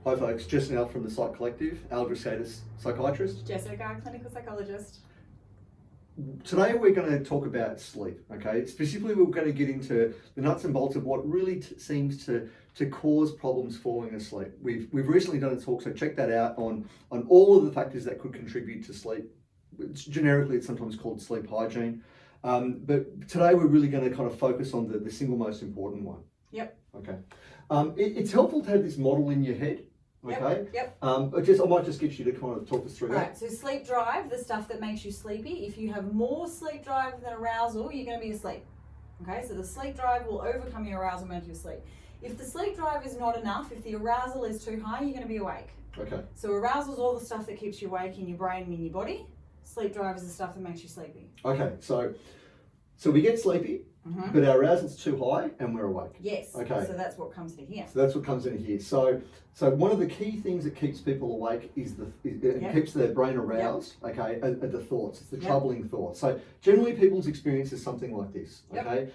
Hi folks, Jess Nell from the Psych Collective, Aldrich psychiatrist. Jessica, clinical psychologist. Today we're going to talk about sleep, okay? Specifically we're going to get into the nuts and bolts of what really seems to cause problems falling asleep. We've recently done a talk, so check that out on all of the factors that could contribute to sleep. Generically it's sometimes called sleep hygiene. But today we're really going to kind of focus on the single most important one. Yep. Okay. It's helpful to have this model in your head. Okay. Yep. I might just get you to kind of talk us through that. Right. So sleep drive, the stuff that makes you sleepy. If you have more sleep drive than arousal, you're going to be asleep. Okay. So the sleep drive will overcome your arousal when you're asleep. If the sleep drive is not enough, if the arousal is too high, you're going to be awake. Okay. So arousal is all the stuff that keeps you awake in your brain and in your body. Sleep drive is the stuff that makes you sleepy. Okay. So we get sleepy, but our arousal's too high and we're awake. Yes. Okay. So that's what comes in here. So that's what comes in here. So one of the key things that keeps people awake is it keeps their brain aroused. Okay, are the thoughts. It's the troubling thoughts. So generally, people's experience is something like this. Okay,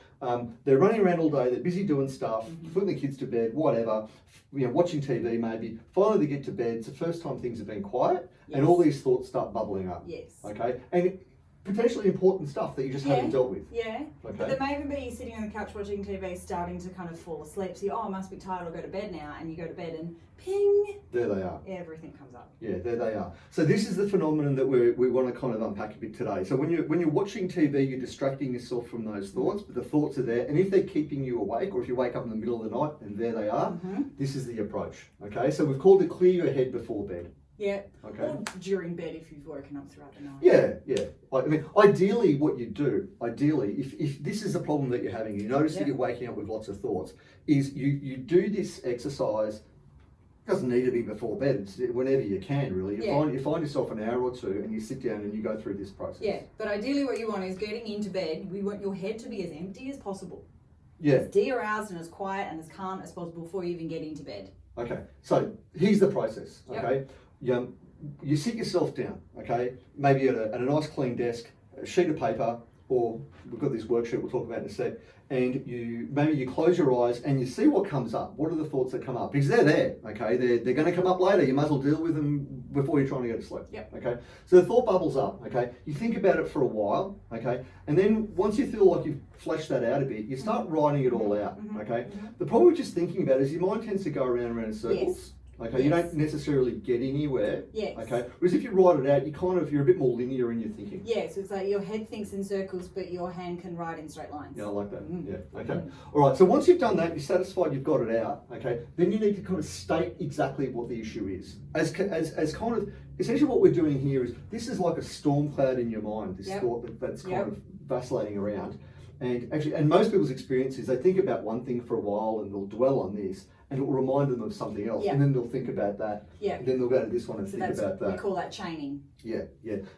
they're running around all day. They're busy doing stuff, putting the kids to bed, whatever. Watching TV maybe. Finally, they get to bed. It's the first time things have been quiet, and all these thoughts start bubbling up. Yes. Okay, and potentially important stuff that you just haven't dealt with. Yeah. Okay. But there may even be sitting on the couch watching TV, starting to kind of fall asleep. So I must be tired, I'll go to bed now. And you go to bed and ping. There they are. Everything comes up. Yeah, there they are. So this is the phenomenon that we want to kind of unpack a bit today. So when you're watching TV, you're distracting yourself from those thoughts, but the thoughts are there. And if they're keeping you awake, or if you wake up in the middle of the night and there they are, this is the approach. Okay, so we've called it clear your head before bed. Yeah. Okay. Or during bed if you've woken up throughout the night. Yeah. I mean, ideally, what you do, if this is a problem that you're having, you notice that you're waking up with lots of thoughts, is you do this exercise. It doesn't need to be before bed. It's whenever you can, really. You find yourself an hour or two, and you sit down and you go through this process. Yeah, but ideally, what you want is getting into bed. We want your head to be as empty as possible. Yeah. As de-aroused and as quiet and as calm as possible before you even get into bed. Okay. So here's the process. Yep. Okay. You sit yourself down, okay, maybe at a nice clean desk, a sheet of paper, or we've got this worksheet we'll talk about in a sec, and you close your eyes and you see what comes up. What are the thoughts that come up? Because they're there, okay, they're going to come up later. You might as well deal with them before you're trying to go to sleep. Yep. Okay, so the thought bubbles up, okay, you think about it for a while, okay, and then once you feel like you've fleshed that out a bit, you start writing it all out, okay. The problem with just thinking about it is your mind tends to go around in circles. Yes. Okay, you don't necessarily get anywhere. Yes. Okay, whereas if you write it out, you're a bit more linear in your thinking. Yeah, so it's like your head thinks in circles, but your hand can write in straight lines. Yeah, I like that. Yeah. Okay. All right. So once you've done that, you're satisfied you've got it out. Okay. Then you need to kind of state exactly what the issue is. As kind of essentially what we're doing here is this is like a storm cloud in your mind. This thought that's kind of vacillating around. And most people's experience is they think about one thing for a while and they'll dwell on this and it will remind them of something else. And then they'll think about that. Yeah. And then they'll go to this one and think about that. We call that chaining. Yeah.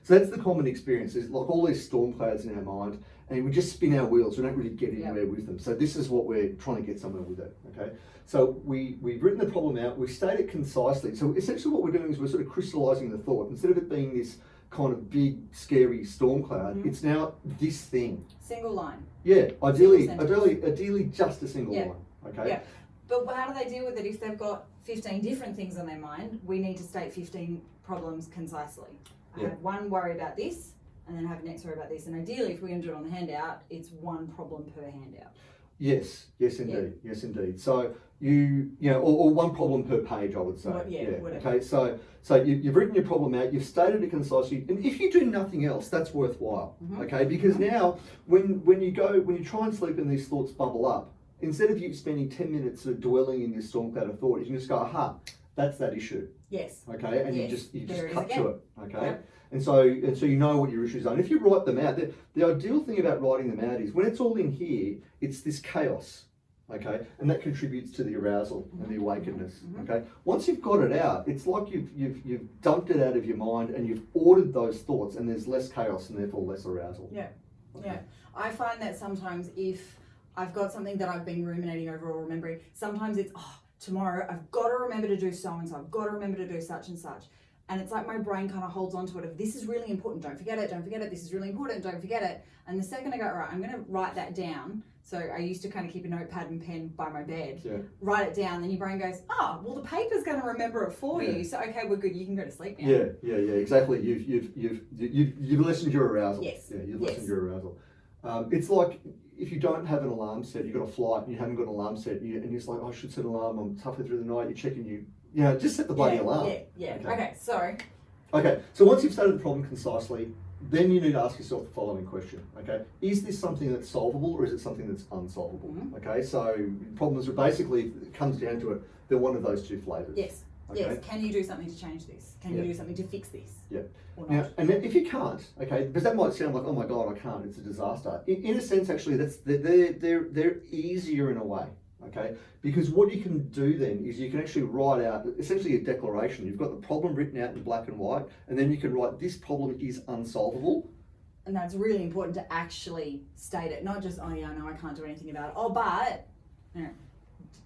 So that's the common experience. There's like all these storm clouds in our mind and we just spin our wheels. We don't really get anywhere with them. So this is what we're trying to get somewhere with it. Okay. So we've written the problem out. We state it concisely. So essentially what we're doing is we're sort of crystallizing the thought. Instead of it being this kind of big, scary storm cloud, it's now this thing. Single line. Yeah, ideally just a single line. Okay. Yeah. But how do they deal with it if they've got 15 different things on their mind? We need to state 15 problems concisely. I have one worry about this, and then I have next worry about this. And ideally, if we're going to do it on the handout, it's one problem per handout. Yes, indeed. So or one problem per page, I would say. Whatever. Okay, so you've written your problem out, you've stated it concisely, and if you do nothing else, that's worthwhile. Okay, because now when you try and sleep and these thoughts bubble up, instead of you spending 10 minutes sort of dwelling in this storm cloud of thought, you can just go, aha, that's that issue. Yes. Okay, and you just cut to it. Okay. Yep. And so you know what your issues are. And if you write them out, the ideal thing about writing them out is when it's all in here, it's this chaos. Okay, and that contributes to the arousal and the awakeness. Okay, once you've got it out, it's like you've dumped it out of your mind and you've ordered those thoughts, and there's less chaos and therefore less arousal. Yeah. I find that sometimes if I've got something that I've been ruminating over or remembering, sometimes it's tomorrow I've got to remember to do so and so. I've got to remember to do such and such. And it's like my brain kind of holds on to it of this is really important, don't forget it, this is really important, don't forget it. And the second I go, right, I'm going to write that down. So I used to kind of keep a notepad and pen by my bed, Yeah. write it down, then your brain goes, oh, well, the paper's going to remember it for Yeah. you. So, okay, we're good. You can go to sleep now. Yeah, exactly. You've lessened your arousal. Yes. Yeah, you've Yes. lessened your arousal. It's like if you don't have an alarm set, you've got a flight and you haven't got an alarm set, and you're just like, oh, I should set an alarm. I'm halfway through the night. You're checking just set the bloody alarm. Yeah. Okay. Okay, so Okay, so once you've stated the problem concisely, then you need to ask yourself the following question, okay? Is this something that's solvable or is it something that's unsolvable? Mhm. Okay, so problems are basically, it comes down to it, they're one of those two flavours. yes. Okay? Yes. Can you do something to change this? Can Yeah. you do something to fix this? Yeah. Or not? Now, and then if you can't, okay, because that might sound like, oh my God, I can't, it's a disaster. In a sense, actually, they're easier in a way, okay? Because what you can do then is you can actually write out essentially a declaration. You've got the problem written out in black and white, and then you can write, this problem is unsolvable. And that's really important to actually state it, not just, oh yeah, no, I can't do anything about it. Oh, but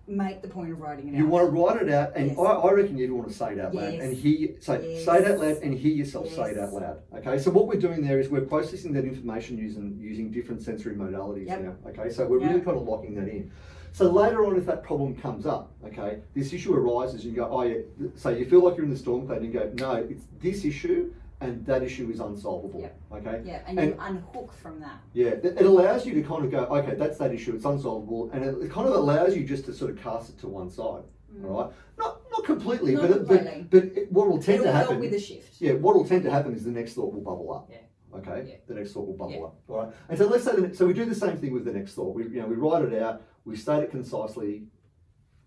make the point of writing it out. You want to write it out, and Yes. I reckon you want to say it out loud Yes. and say it out loud and hear yourself say it out Yes. loud. Okay, so what we're doing there is we're processing that information using different sensory modalities Yep. now. Okay, so we're really Yep. kind of locking that in. So later on, if that problem comes up, okay, this issue arises, you go, oh yeah, so you feel like you're in the storm cloud, and you go, no, it's this issue, and that issue is unsolvable. Yep. Okay. Yeah, and you unhook from that. Yeah, it allows you to kind of go, okay, that's that issue, it's unsolvable, and it kind of allows you just to sort of cast it to one side, all right? Not completely, Not but completely. what will tend It'll to help happen, with a shift. yeah, what will tend to happen is the next thought will bubble up. Yeah. Okay, Yeah. the next thought will bubble Yeah. up, all right? And so let's say, so we do the same thing with the next thought. We write it out, we state it concisely,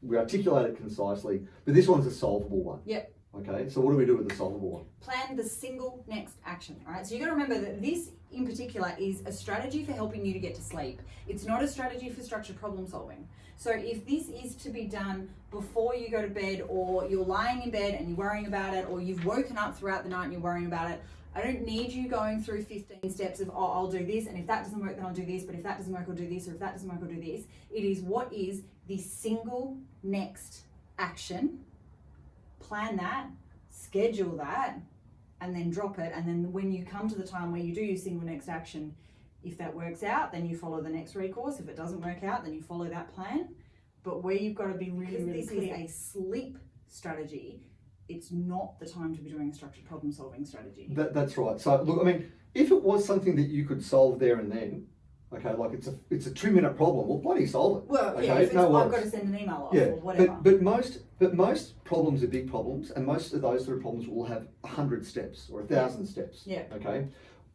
we articulate it concisely, but this one's a solvable one. Yep. Okay, so what do we do with the solvable one? Plan the single next action. All right. So you got to remember that this in particular is a strategy for helping you to get to sleep. It's not a strategy for structured problem solving. So if this is to be done before you go to bed, or you're lying in bed and you're worrying about it, or you've woken up throughout the night and you're worrying about it, I don't need you going through 15 steps of, oh, I'll do this, and if that doesn't work, then I'll do this, but if that doesn't work, I'll do this, or if that doesn't work, I'll do this. It is what is the single next action. Plan that, schedule that, and then drop it. And then when you come to the time where you do your single next action, if that works out, then you follow the next recourse. If it doesn't work out, then you follow that plan. But where you've got to be really, really clear, this is a sleep strategy. It's not the time to be doing a structured problem solving strategy. That's right. So look, I mean, if it was something that you could solve there and then, okay, like it's a 2-minute problem, well, bloody solve it. Well, okay? yeah, if it's, No I've worries. got to send an email off Yeah, or whatever. but most problems are big problems, and most of those sort of problems will have 100 steps or 1,000 steps. Yeah. Okay.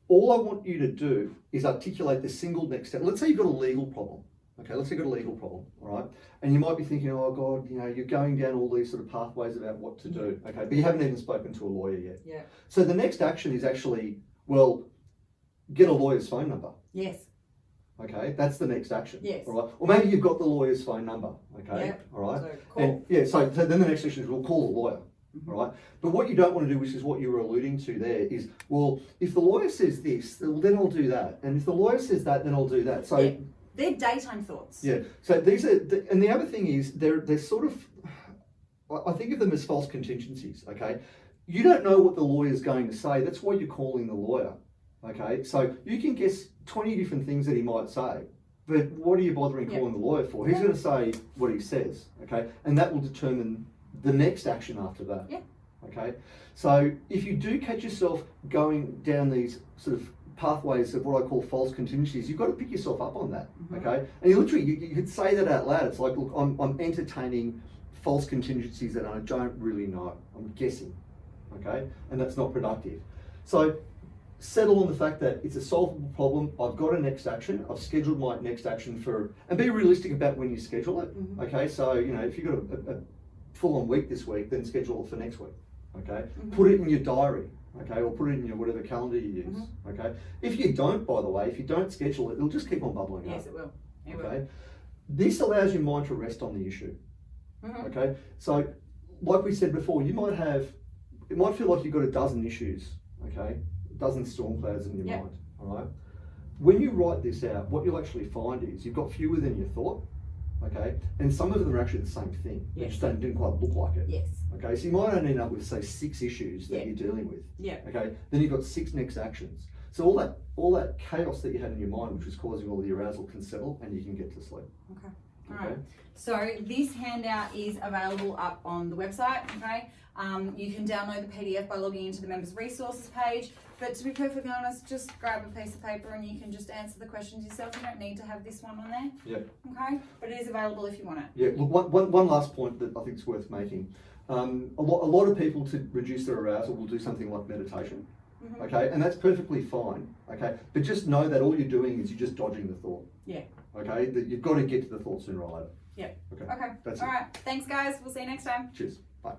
All I want you to do is articulate the single next step. Let's say you've got a legal problem. Okay, let's say you've got a legal problem, all right? And you might be thinking, oh God, you're going down all these sort of pathways about what to do. Okay, but you haven't even spoken to a lawyer yet. Yeah. So the next action is actually, well, get a lawyer's phone number. Yes. Okay, that's the next action. Yes. All right. Or maybe you've got the lawyer's phone number. Okay. Yep. All right. So call. And yeah, so then the next action is we'll call the lawyer. Mhm. All right. But what you don't want to do, which is what you were alluding to there, is, well, if the lawyer says this, then I'll do that. And if the lawyer says that, then I'll do that. So Yeah. They're daytime thoughts. yeah. So these are, and the other thing is, they're sort of, I think of them as false contingencies. Okay. You don't know what the lawyer's going to say. That's why you're calling the lawyer. Okay. So you can guess 20 different things that he might say. But what are you bothering Yeah. calling the lawyer for? He's Yeah. going to say what he says, okay? And that will determine the next action after that. Yeah. Okay? So if you do catch yourself going down these sort of pathways of what I call false contingencies, you've got to pick yourself up on that, Mhm. okay? And you literally, you could say that out loud. It's like, look, I'm entertaining false contingencies that I don't really know. I'm guessing, okay? And that's not productive. So settle on the fact that it's a solvable problem. I've got a next action. I've scheduled my next action for, and be realistic about when you schedule it. Mhm. Okay, so if you've got a full-on week this week, then schedule it for next week. Okay, Mhm. put it in your diary. Okay, or put it in your whatever calendar you use. Mhm. Okay, if you don't, by the way, if you don't schedule it, it'll just keep on bubbling Yes, up. it will. It will. Okay, this allows your mind to rest on the issue. Mhm. Okay, so like we said before, it might feel like you've got a dozen issues, okay, a dozen storm clouds in your Yep. mind, all right? When you write this out, what you'll actually find is you've got fewer than you thought, okay, and some of them are actually the same thing. They Yes. just didn't quite look like it. Yes. Okay, so you might only end up with, say, 6 issues that Yeah. you're dealing with. Yeah. Okay, then you've got 6 next actions. So all that chaos that you had in your mind, which was causing all the arousal, can settle, and you can get to sleep. Okay. All right. So this handout is available up on the website. Okay. You can download the PDF by logging into the members resources page. But to be perfectly honest, just grab a piece of paper and you can just answer the questions yourself. You don't need to have this one on there. Yeah. Okay. But it is available if you want it. Yeah. Look, one last point that I think is worth making. A lot of people, to reduce their arousal, will do something like meditation. Mm-hmm. Okay, and that's perfectly fine. Okay, but just know that all you're doing is you're just dodging the thought. Yeah. Okay, that you've got to get to the thought sooner or later. Yeah. Okay. Okay. That's All it. right. Thanks, guys. We'll see you next time. Cheers. Bye.